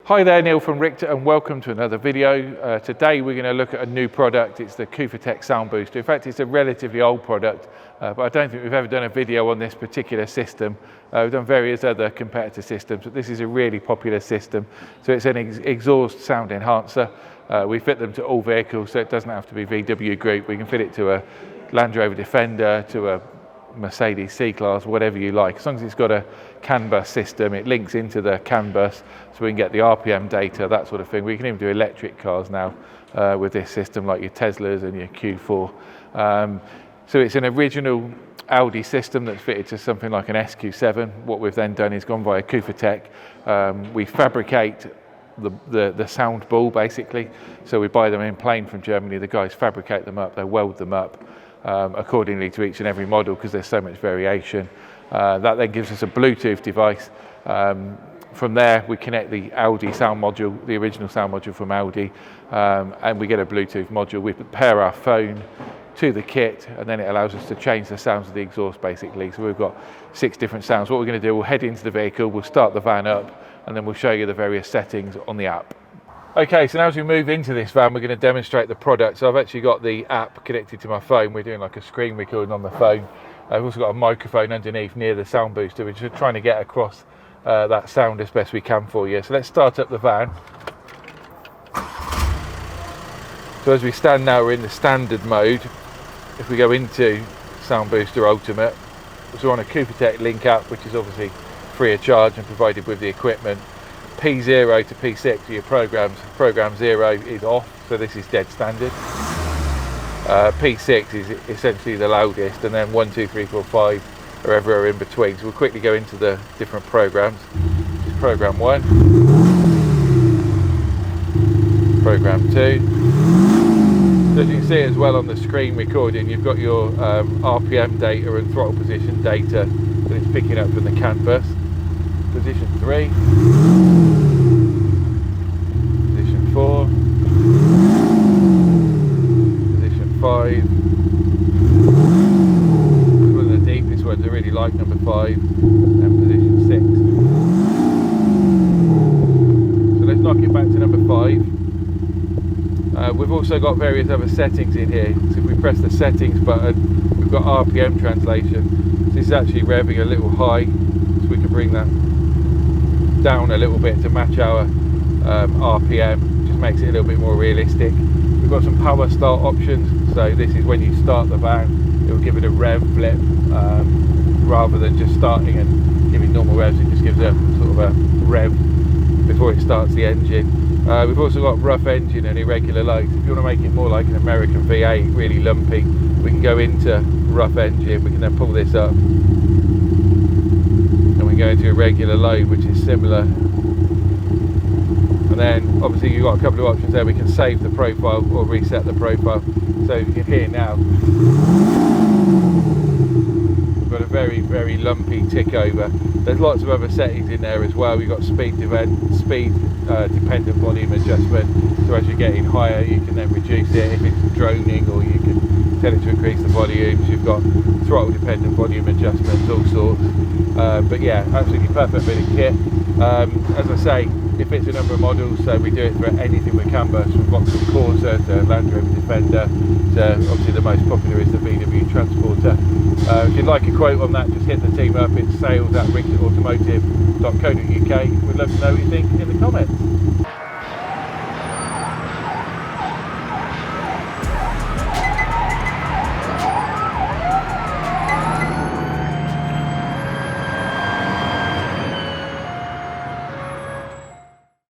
Hi there, Neil from Richter, and welcome to another video. Today we're going to look at a new product. It's the Kufatec Sound Booster. In fact, it's a relatively old product, but I don't think we've ever done a video on this particular system. We've done various other competitor systems, but this is a really popular system. So it's an exhaust sound enhancer. We fit them to all vehicles, so it doesn't have to be VW Group. We can fit it to a Land Rover Defender, to a Mercedes C-Class, whatever you like. As long as it's got a CAN bus system, it links into the CAN bus, so we can get the RPM data, that sort of thing. We can even do electric cars now with this system, like your Teslas and your Q4. So it's an original Audi system that's fitted to something like an SQ7. What we've then done is gone via Kufatec. We fabricate the sound ball, basically. So we buy them in plain from Germany. The guys fabricate them up, they weld them up accordingly to each and every model, because there's so much variation. That then gives us a Bluetooth device. From there we connect the Audi sound module, the original sound module from Audi, and we get a Bluetooth module. We pair our phone to the kit, and then it allows us to change the sounds of the exhaust, basically. So we've got 6 different sounds. What we're going to do, we'll head into the vehicle, we'll start the van up, and then we'll show you the various settings on the app. Okay, so now as we move into this van, we're going to demonstrate the product. So I've actually got the app connected to my phone. We're doing like a screen recording on the phone. I've also got a microphone underneath near the sound booster, which is trying to get across that sound as best we can for you. So let's start up the van. So as we stand now, we're in the standard mode. If we go into Sound Booster Ultimate, so we're on a Kufatec Link app, which is obviously free of charge and provided with the equipment. P0 to P6 are your programs. Program 0 is off, so this is dead standard. P6 is essentially the loudest, and then 1, 2, 3, 4, 5 are everywhere in between. So we'll quickly go into the different programs. Program 1, Program 2. So as you can see as well on the screen recording, you've got your RPM data and throttle position data that it's picking up from the CAN bus. Position 3, position 4, position 5. One of the deepest ones I really like, number 5, and position 6. So let's knock it back to number 5. We've also got various other settings in here. So if we press the settings button, we've got RPM translation. So this is actually revving a little high, so we can bring that down a little bit to match our RPM, just makes it a little bit more realistic. We've got some power start options, so this is when you start the van, it will give it a rev blip rather than just starting and giving normal revs. It just gives a sort of a rev before it starts the engine. We've also got rough engine and irregular lights. If you want to make it more like an American V8, really lumpy, we can go into rough engine. We can then pull this up, go into irregular load, which is similar, and then obviously you've got a couple of options there. We can save the profile or reset the profile. So you can hear now we've got a very, very lumpy tick over. There's lots of other settings in there as well. We've got speed dependent volume adjustment, so as you're getting higher you can then reduce it if it's droning, or you can tell it to increase the volumes. You've got throttle dependent volume adjustments, all sorts. But yeah, absolutely perfect bit of kit. As I say, it fits a number of models, so we do it for anything with CAN bus, from Vauxhall Corsa to Land Rover Defender, to obviously the most popular is the VW Transporter. If you'd like a quote on that, just hit the team up. It's sales@richterautomotive.co.uk. We'd love to know what you think in the comments.